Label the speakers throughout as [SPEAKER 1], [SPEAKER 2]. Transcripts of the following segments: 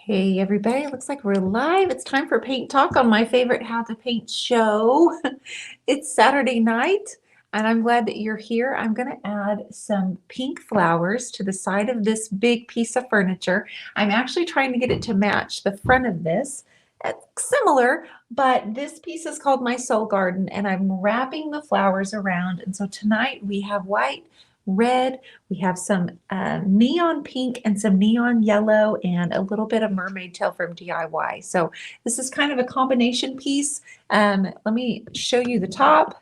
[SPEAKER 1] Hey everybody, looks like we're live. It's time for Paint Talk on my favorite How to Paint show. It's Saturday night and I'm glad that you're here. I'm going to add some pink flowers to the side of this big piece of furniture. I'm actually trying to get it to match the front of this. It's similar, but this piece is called My Soul Garden and I'm wrapping the flowers around. And so tonight we have white, red, we have some neon pink and some neon yellow and a little bit of mermaid tail from DIY. So this is kind of a combination piece. Let me show you the top.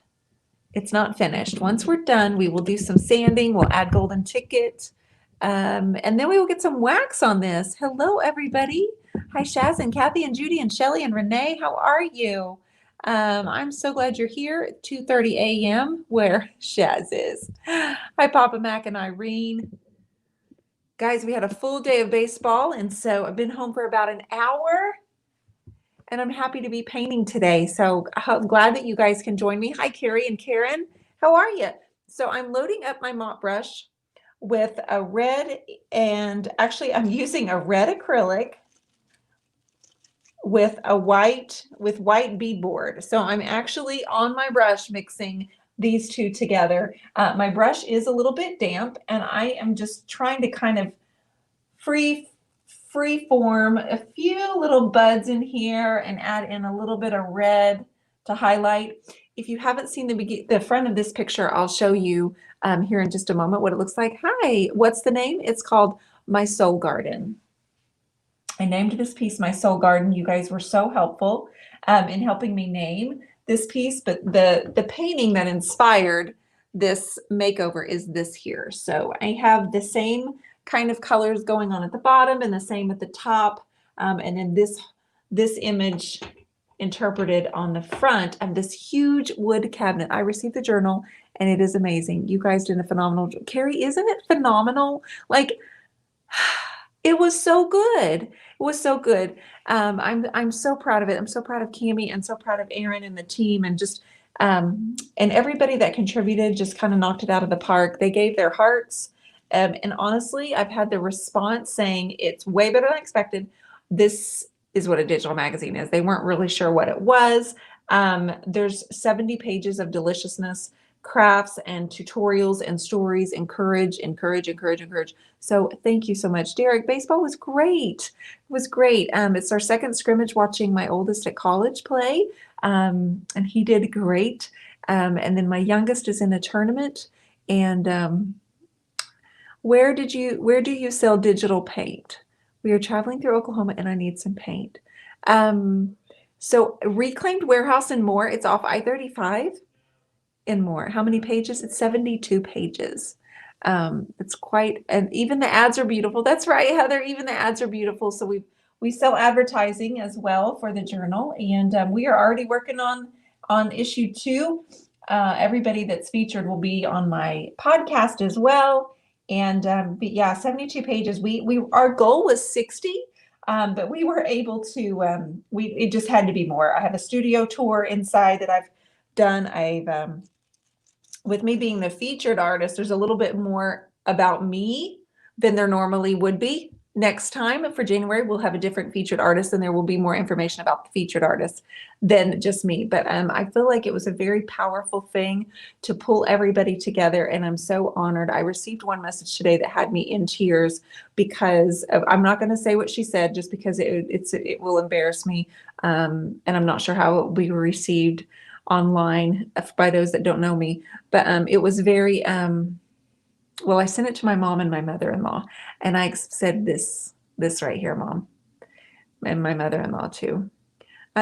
[SPEAKER 1] It's not finished. Once we're done, we will do some sanding. We'll add golden ticket. And then we will get some wax on this. Hello, everybody. Hi, Shaz and Kathy and Judy and Shelly and Renee. How are you? I'm so glad you're here at 2:30 a.m. where Shaz is. Hi, Papa Mac and Irene. Guys, we had a full day of baseball, and so I've been home for about an hour, and I'm happy to be painting today. So I'm glad that you guys can join me. Hi, Carrie and Karen. How are you? So I'm loading up my mop brush with a red, and actually I'm using a red acrylic with white beadboard. So I'm actually on my brush mixing these two together. My brush is a little bit damp and I am just trying to kind of free form a few little buds in here and add in a little bit of red to highlight. If you haven't seen the front of this picture, I'll show you here in just a moment what it looks like. Hi, what's the name? It's called My Soul Garden. I named this piece My Soul Garden. You guys were so helpful in helping me name this piece, but the painting that inspired this makeover is this here. So I have the same kind of colors going on at the bottom and the same at the top, and then this image interpreted on the front of this huge wood cabinet. I received the journal and it is amazing. You guys did a phenomenal job. Carrie, isn't it phenomenal? Like, it was so good. It was so good. I'm so proud of it. I'm so proud of Cammie and so proud of Aaron and the team and just and everybody that contributed just kind of knocked it out of the park. They gave their hearts. And honestly, I've had the response saying it's way better than expected. This is what a digital magazine is. They weren't really sure what it was. There's 70 pages of deliciousness, crafts and tutorials and stories. Encourage. So thank you so much, Derek. Baseball was great. It was great. It's our second scrimmage watching my oldest at college play, and he did great. And then my youngest is in a tournament. And where do you sell digital paint? We are traveling through Oklahoma and I need some paint. So Reclaimed Warehouse and More, it's off I-35 and More. How many pages? It's 72 pages. It's quite, and even the ads are beautiful. That's right, Heather, even the ads are beautiful. So we sell advertising as well for the journal, and we are already working on issue 2. Everybody that's featured will be on my podcast as well. And but yeah, 72 pages. Our goal was 60, but we were able to. It just had to be more. I have a studio tour inside that I've done. With me being the featured artist, there's a little bit more about me than there normally would be. Next time for January, we'll have a different featured artist and there will be more information about the featured artist than just me. But I feel like it was a very powerful thing to pull everybody together. And I'm so honored. I received one message today that had me in tears because I'm not going to say what she said just because it will embarrass me. And I'm not sure how it will be received online by those that don't know me. But it was very... well, I sent it to my mom and my mother-in-law, and I said this right here, Mom, and my mother-in-law too.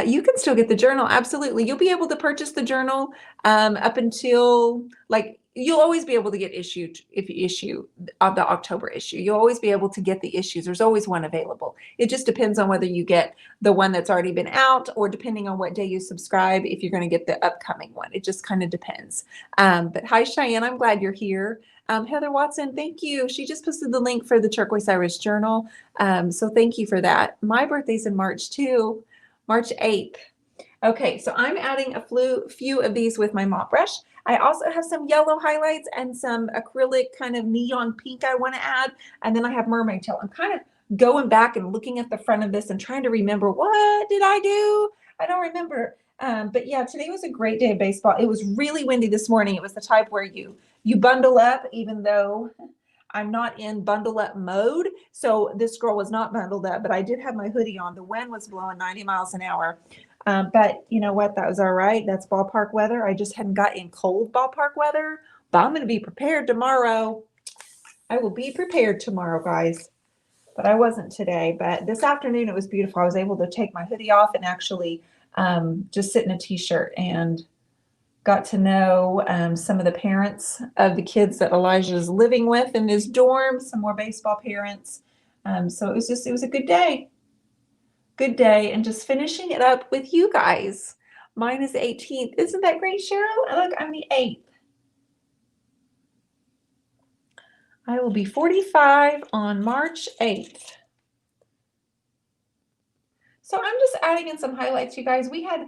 [SPEAKER 1] You can still get the journal. Absolutely. You'll be able to purchase the journal up until, like, you'll always be able to get issued if you issue of the October issue. You'll always be able to get the issues. There's always one available. It just depends on whether you get the one that's already been out or depending on what day you subscribe, if you're going to get the upcoming one. It just kind of depends. But hi, Cheyenne. I'm glad you're here. Heather Watson, thank you. She just posted the link for the Turquoise Iris journal. So thank you for that. My birthday's in March too, March 8th. Okay, so I'm adding a few of these with my mop brush. I also have some yellow highlights and some acrylic kind of neon pink I want to add. And then I have mermaid tail. I'm kind of going back and looking at the front of this and trying to remember, what did I do? I don't remember. But yeah, today was a great day of baseball. It was really windy this morning. It was the type where you bundle up, even though I'm not in bundle up mode. So this girl was not bundled up, but I did have my hoodie on. The wind was blowing 90 miles an hour. But you know what? That was all right. That's ballpark weather. I just hadn't got in cold ballpark weather, but I'm going to be prepared tomorrow. I will be prepared tomorrow, guys. But I wasn't today. But this afternoon, it was beautiful. I was able to take my hoodie off and actually just sit in a t-shirt, and got to know some of the parents of the kids that Elijah is living with in his dorm, some more baseball parents. So it was a good day. Good day, and just finishing it up with you guys. Mine is 18th. Isn't that great, Cheryl? And look, I'm the 8th. I will be 45 on March 8th. So I'm just adding in some highlights, you guys. We had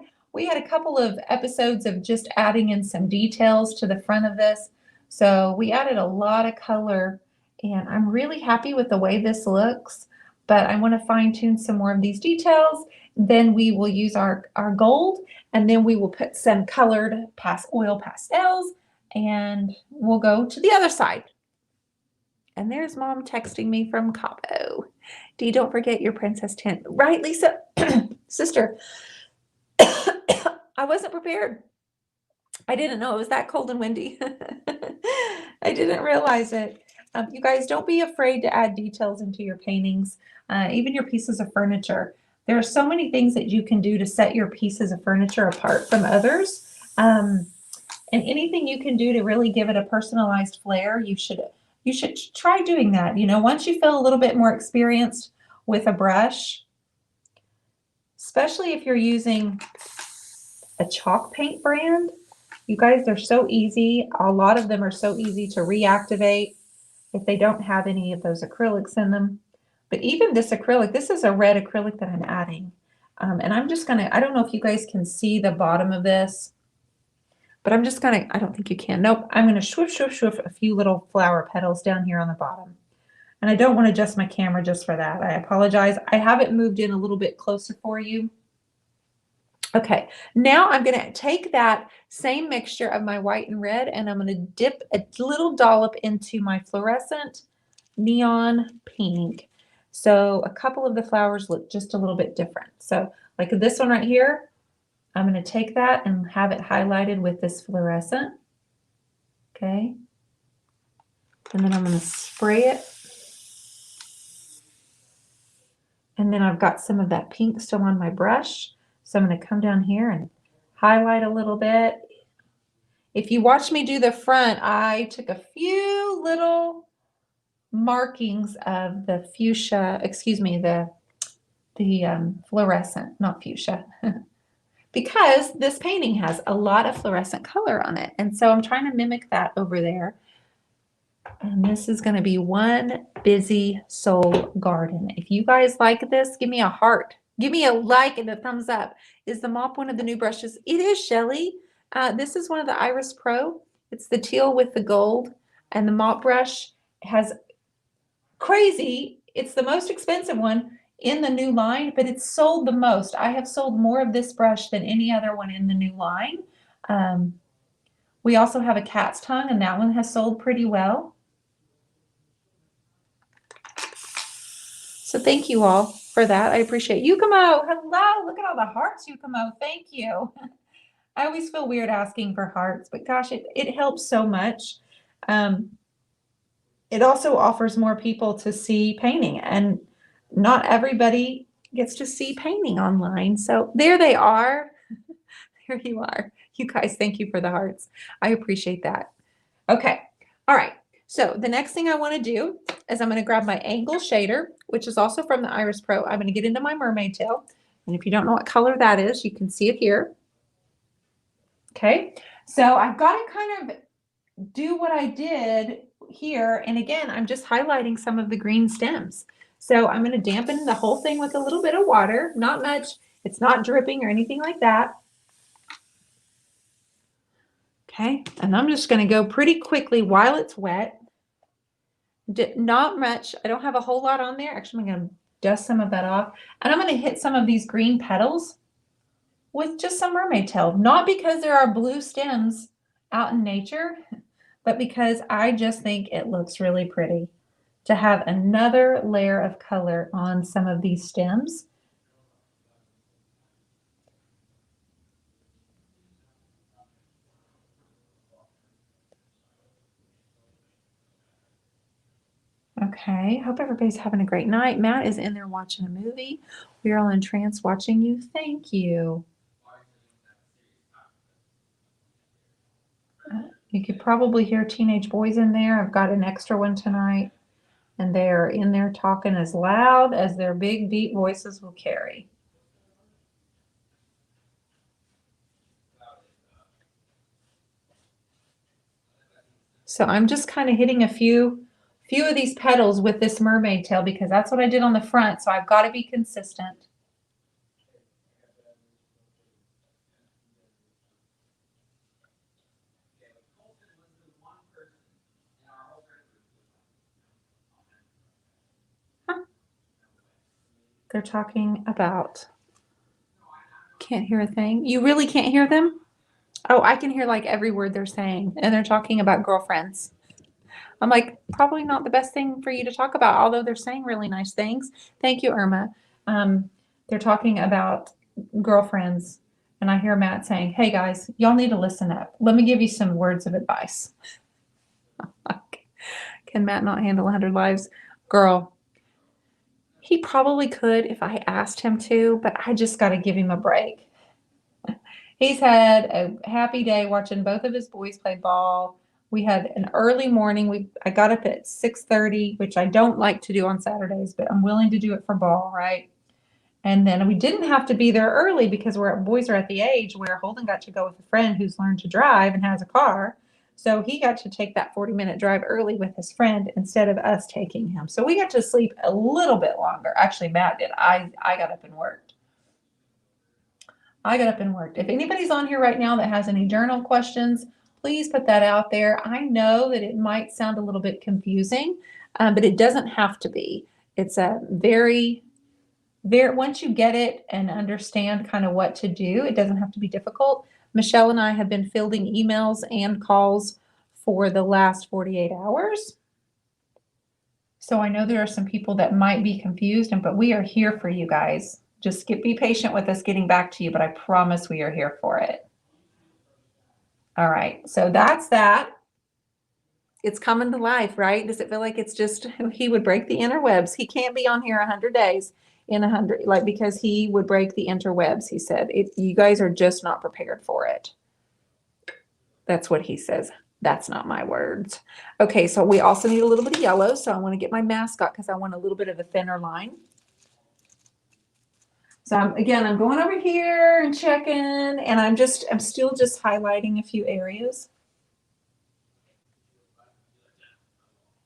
[SPEAKER 1] a couple of episodes of just adding in some details to the front of this. So we added a lot of color, and I'm really happy with the way this looks, but I want to fine tune some more of these details. Then we will use our gold, and then we will put some colored oil pastels, and we'll go to the other side. And there's Mom texting me from Cabo. Dee, don't forget your princess tent. Right, Lisa? Sister, I wasn't prepared. I didn't know it was that cold and windy. I didn't realize it. You guys, don't be afraid to add details into your paintings, even your pieces of furniture. There are so many things that you can do to set your pieces of furniture apart from others. And anything you can do to really give it a personalized flair, you should try doing that. You know, once you feel a little bit more experienced with a brush, especially if you're using a chalk paint brand, you guys, they're so easy. A lot of them are so easy to reactivate if they don't have any of those acrylics in them. But even this acrylic, this is a red acrylic that I'm adding. And I'm just gonna, I don't know if you guys can see the bottom of this, but I'm just gonna, I don't think you can. Nope, I'm gonna swoosh a few little flower petals down here on the bottom. And I don't want to adjust my camera just for that. I apologize. I have it moved in a little bit closer for you. Okay, now I'm going to take that same mixture of my white and red, and I'm going to dip a little dollop into my fluorescent neon pink. So a couple of the flowers look just a little bit different. So like this one right here, I'm going to take that and have it highlighted with this fluorescent. Okay. And then I'm going to spray it. And then I've got some of that pink still on my brush. So I'm going to come down here and highlight a little bit. If you watch me do the front, I took a few little markings of the fuchsia, excuse me, the fluorescent, not fuchsia, because this painting has a lot of fluorescent color on it. And so I'm trying to mimic that over there. And this is going to be one busy soul garden. If you guys like this, give me a heart. Give me a like and a thumbs up. Is the mop one of the new brushes? It is, Shelly. This is one of the Iris Pro. It's the teal with the gold. And the mop brush has crazy. It's the most expensive one in the new line, but it's sold the most. I have sold more of this brush than any other one in the new line. We also have a cat's tongue, and that one has sold pretty well. So thank you all for that. I appreciate it. Yukumo, hello. Look at all the hearts, Yukumo. Thank you. I always feel weird asking for hearts, but gosh, it helps so much. It also offers more people to see painting, and not everybody gets to see painting online. So there they are. There you are. You guys, thank you for the hearts. I appreciate that. Okay. All right. So the next thing I want to do is I'm going to grab my angle shader, which is also from the Iris Pro. I'm going to get into my mermaid tail. And if you don't know what color that is, you can see it here. Okay. So I've got to kind of do what I did here. And again, I'm just highlighting some of the green stems. So I'm going to dampen the whole thing with a little bit of water, not much. It's not dripping or anything like that. Okay, and I'm just going to go pretty quickly while it's wet. Not much. I don't have a whole lot on there. Actually, I'm going to dust some of that off. And I'm going to hit some of these green petals with just some mermaid tail. Not because there are blue stems out in nature, but because I just think it looks really pretty to have another layer of color on some of these stems. Okay, hope everybody's having a great night. Matt is in there watching a movie. We're all in trance watching you. Thank you. You could probably hear teenage boys in there. I've got an extra one tonight, and they're in there talking as loud as their big, deep voices will carry. So I'm just kind of hitting a few of these petals with this mermaid tail because that's what I did on the front. So I've got to be consistent. Huh. They're talking about, can't hear a thing. You really can't hear them? Oh, I can hear like every word they're saying, and they're talking about girlfriends. I'm like, probably not the best thing for you to talk about, although they're saying really nice things. Thank you, Irma. They're talking about girlfriends, and I hear Matt saying, hey guys, y'all need to listen up. Let me give you some words of advice. Can Matt not handle 100 lives? Girl, he probably could if I asked him to, but I just got to give him a break. He's had a happy day watching both of his boys play ball. We had an early morning. I got up at 6:30, which I don't like to do on Saturdays, but I'm willing to do it for ball, right? And then we didn't have to be there early because boys are at the age where Holden got to go with a friend who's learned to drive and has a car. So he got to take that 40-minute drive early with his friend instead of us taking him. So we got to sleep a little bit longer. Actually, Matt did. I got up and worked. If anybody's on here right now that has any journal questions, please put that out there. I know that it might sound a little bit confusing, but it doesn't have to be. It's a very, once you get it and understand kind of what to do, it doesn't have to be difficult. Michelle and I have been fielding emails and calls for the last 48 hours. So I know there are some people that might be confused, but we are here for you guys. Just be patient with us getting back to you, but I promise we are here for it. All right, so that's that. It's coming to life, right? Does it feel like it's just, he would break the interwebs. He can't be on here 100 days in 100, like, because he would break the interwebs, he said. You guys are just not prepared for it. That's what he says. That's not my words. Okay, so we also need a little bit of yellow, so I want to get my mascot because I want a little bit of a thinner line. So again, I'm going over here and checking, and I'm still just highlighting a few areas.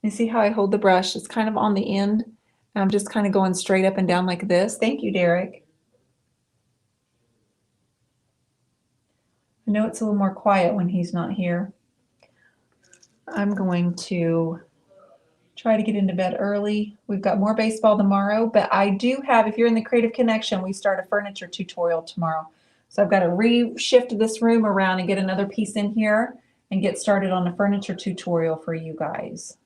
[SPEAKER 1] You see how I hold the brush? It's kind of on the end. I'm just kind of going straight up and down like this. Thank you, Derek. I know it's a little more quiet when he's not here. I'm going to try to get into bed early. We've got more baseball tomorrow, but I do have, if you're in the Creative Connection, we start a furniture tutorial tomorrow. So I've got to reshift this room around and get another piece in here and get started on a furniture tutorial for you guys.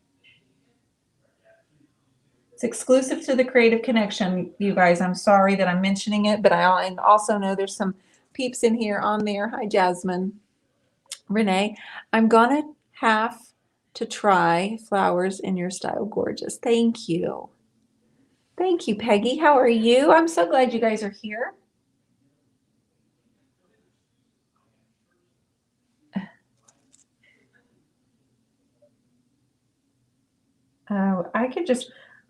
[SPEAKER 1] It's exclusive to the Creative Connection, you guys. I'm sorry that I'm mentioning it, but I also know there's some peeps in here on there. Hi, Jasmine. Renee, I'm gonna have to try flowers in your style. Gorgeous. Thank you. Thank you, Peggy. How are you? I'm so glad you guys are here.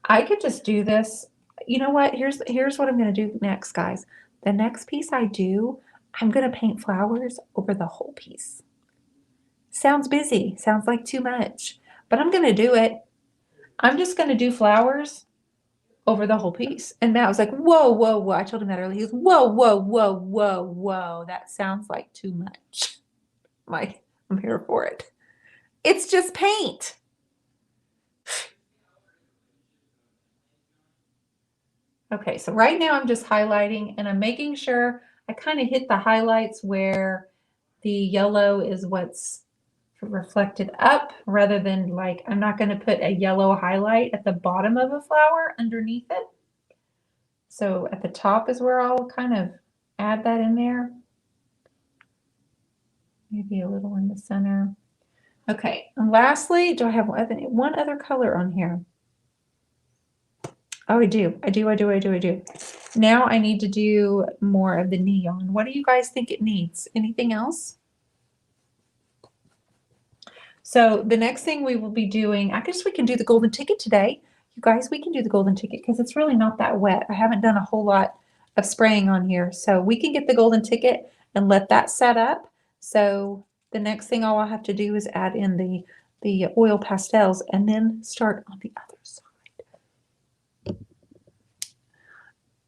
[SPEAKER 1] I could just do this. You know what? Here's what I'm going to do next, guys. The next piece I do, I'm going to paint flowers over the whole piece. Sounds busy. Sounds like too much, but I'm going to do it. I'm just going to do flowers over the whole piece. And Matt was like, whoa, whoa, whoa. I told him that earlier. He goes, whoa, whoa, whoa, whoa, whoa. That sounds like too much. I'm here for it. It's just paint. Okay, so right now I'm just highlighting and I'm making sure I kind of hit the highlights where the yellow is what's reflected up rather than like, I'm not going to put a yellow highlight at the bottom of a flower underneath it. So at the top is where I'll kind of add that in there. Maybe a little in the center. Okay, and lastly, do I have one other color on here? Oh, I do. Now I need to do more of the neon. What do you guys think it needs? Anything else? So the next thing we will be doing, I guess we can do the golden ticket today. You guys, we can do the golden ticket because it's really not that wet. I haven't done a whole lot of spraying on here. So we can get the golden ticket and let that set up. So the next thing all I'll have to do is add in the oil pastels and then start on the other side.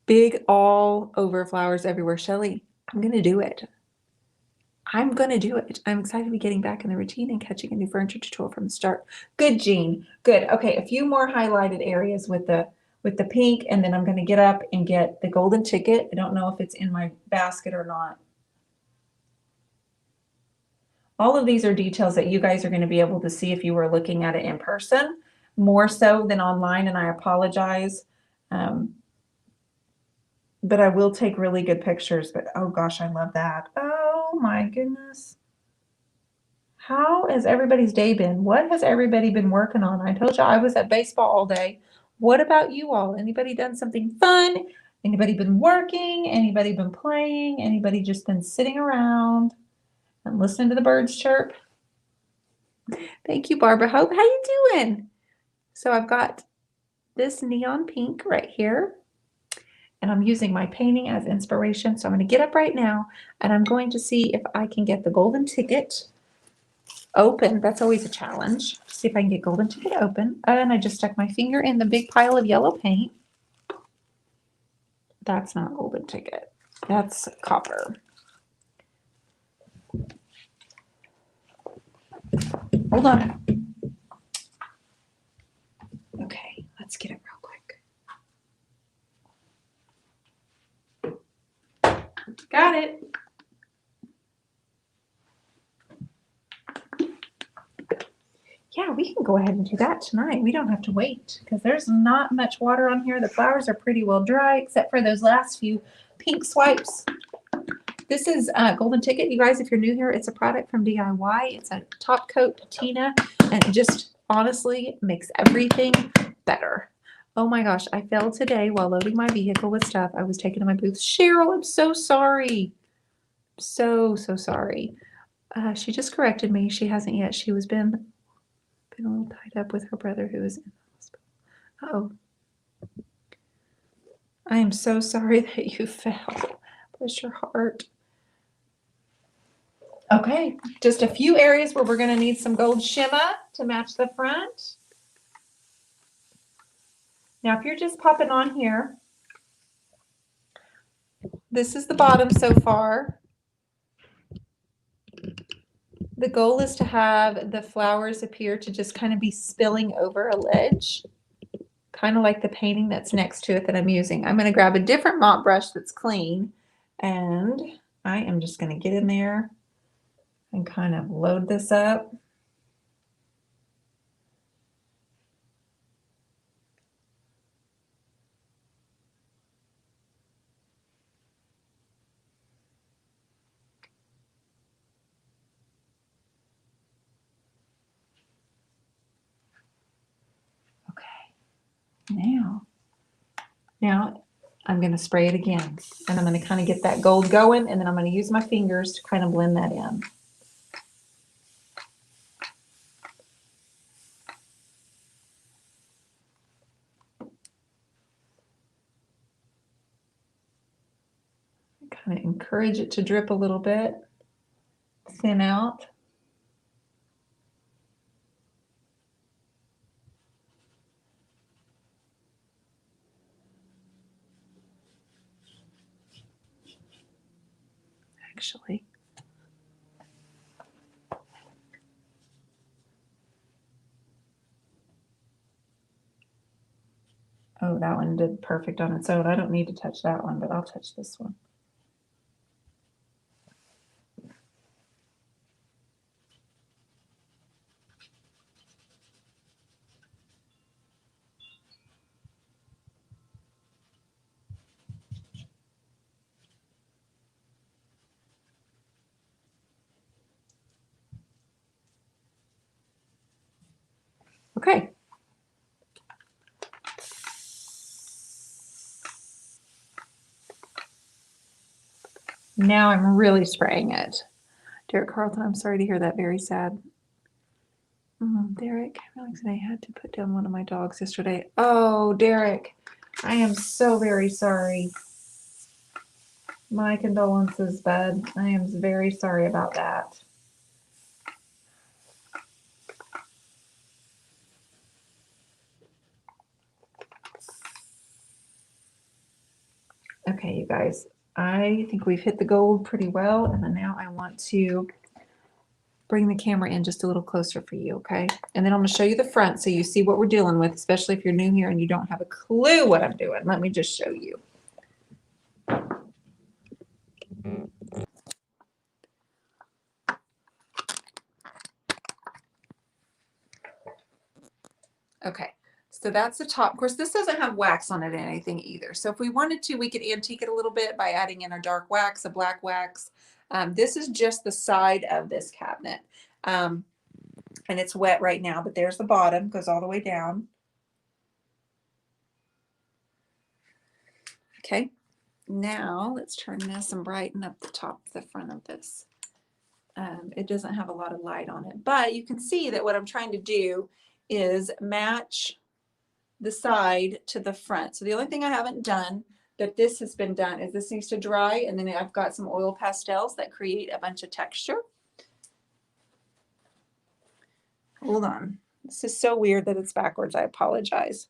[SPEAKER 1] Big all over flowers everywhere. Shelly, I'm going to do it. I'm going to do it. I'm excited to be getting back in the routine and catching a new furniture tutorial from the start. Good, Jean. Good. Okay, a few more highlighted areas with the pink, and then I'm going to get up and get the golden ticket. I don't know if it's in my basket or not. All of these are details that you guys are going to be able to see if you were looking at it in person, more so than online, and I apologize. But I will take really good pictures. But oh gosh, I love that. Oh my goodness. How has everybody's day been? What has everybody been working on? I told you I was at baseball all day. What about you all? Anybody done something fun? Anybody been working? Anybody been playing? Anybody just been sitting around and listening to the birds chirp? Thank you, Barbara Hope. How you doing? So I've got this neon pink right here, and I'm using my painting as inspiration. So I'm going to get up right now, and I'm going to see if I can get the golden ticket open. That's always a challenge. See if I can get golden ticket open. And I just stuck my finger in the big pile of yellow paint. That's not golden ticket. That's copper. Hold on. Okay, let's get it real quick. Got it. Yeah, we can go ahead and do that tonight. We don't have to wait because there's not much water on here. The flowers are pretty well dry except for those last few pink swipes. This is Golden Ticket. You guys, if you're new here, it's a product from DIY. It's a top coat patina, and it just honestly makes everything better. Oh my gosh, I fell today while loading my vehicle with stuff. I was taken to my booth. Cheryl, I'm so sorry. So sorry. She just corrected me. She hasn't yet. She was been a little tied up with her brother who is in the hospital. Uh-oh. I am so sorry that you fell. Bless your heart. Okay, just a few areas where we're going to need some gold shimmer to match the front. Now, if you're just popping on here, this is the bottom so far. The goal is to have the flowers appear to just kind of be spilling over a ledge, kind of like the painting that's next to it that I'm using. I'm going to grab a different mop brush that's clean, and I am just going to get in there and kind of load this up. Now I'm going to spray it again, and I'm going to kind of get that gold going, and then I'm going to use my fingers to kind of blend that in. Kind of encourage it to drip a little bit, thin out. Actually, Oh, that one did perfect on its own. I don't need to touch that one, but I'll touch this one. Okay. Now I'm really spraying it. Derek Carlton, I'm sorry to hear that. Very sad. Derek, Alex and I had to put down one of my dogs yesterday. Oh, Derek, I am so very sorry. My condolences, bud. I am very sorry about that. Okay, you guys, I think we've hit the gold pretty well, and then now I want to bring the camera in just a little closer for you, okay? And then I'm going to show you the front so you see what we're dealing with, especially if you're new here and you don't have a clue what I'm doing. Let me just show you. Okay, so that's the top. Of course, this doesn't have wax on it or anything either. So if we wanted to, we could antique it a little bit by adding in a dark wax, a black wax. This is just the side of this cabinet. And it's wet right now, but there's the bottom, goes all the way down. Okay, now let's turn this and brighten up the top, the front of this. It doesn't have a lot of light on it, but you can see that what I'm trying to do is match the side to the front. So the only thing I haven't done that this has been done is this needs to dry, and then I've got some oil pastels that create a bunch of texture. Hold on. This is so weird that it's backwards. I apologize.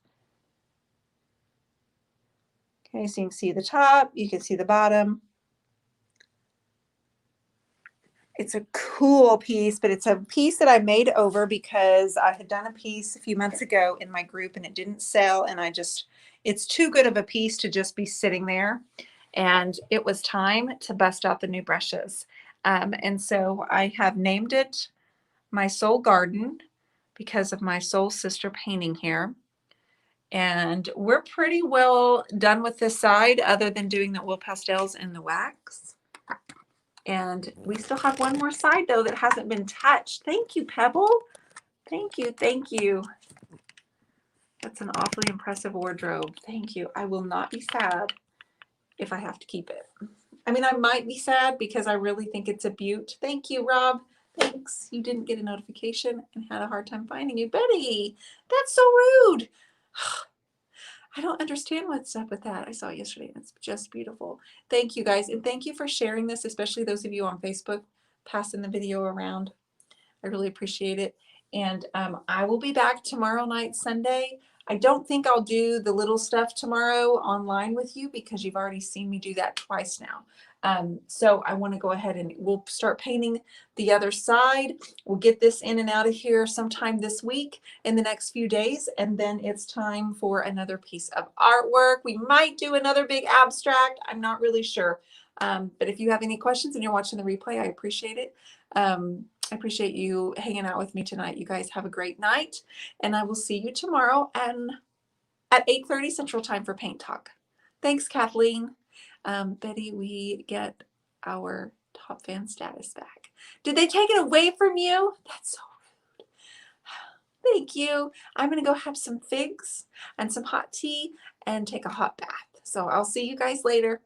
[SPEAKER 1] Okay, so you can see the top, you can see the bottom. It's a cool piece, but it's a piece that I made over because I had done a piece a few months ago in my group and it didn't sell. And it's too good of a piece to just be sitting there. And it was time to bust out the new brushes. And so I have named it My Soul Garden because of my soul sister painting here. And we're pretty well done with this side other than doing the oil pastels and the wax. And we still have one more side though that hasn't been touched. Thank you, Pebble. Thank you. Thank you. That's an awfully impressive wardrobe. Thank you. I will not be sad if I have to keep it. I mean, I might be sad because I really think it's a beaut. Thank you, Rob. Thanks. You didn't get a notification and had a hard time finding you. Betty, that's so rude. I don't understand what's up with that. I saw it yesterday and it's just beautiful. Thank you guys. And thank you for sharing this, especially those of you on Facebook, passing the video around. I really appreciate it. And I will be back tomorrow night, Sunday. I don't think I'll do the little stuff tomorrow online with you because you've already seen me do that twice now. So I want to go ahead and we'll start painting the other side. We'll get this in and out of here sometime this week in the next few days. And then it's time for another piece of artwork. We might do another big abstract. I'm not really sure. But if you have any questions and you're watching the replay, I appreciate it. I appreciate you hanging out with me tonight. You guys have a great night. And I will see you tomorrow and at 8:30 Central Time for Paint Talk. Thanks, Kathleen. Betty, we get our top fan status back. Did they take it away from you? That's so rude. Thank you. I'm going to go have some figs and some hot tea and take a hot bath. So I'll see you guys later.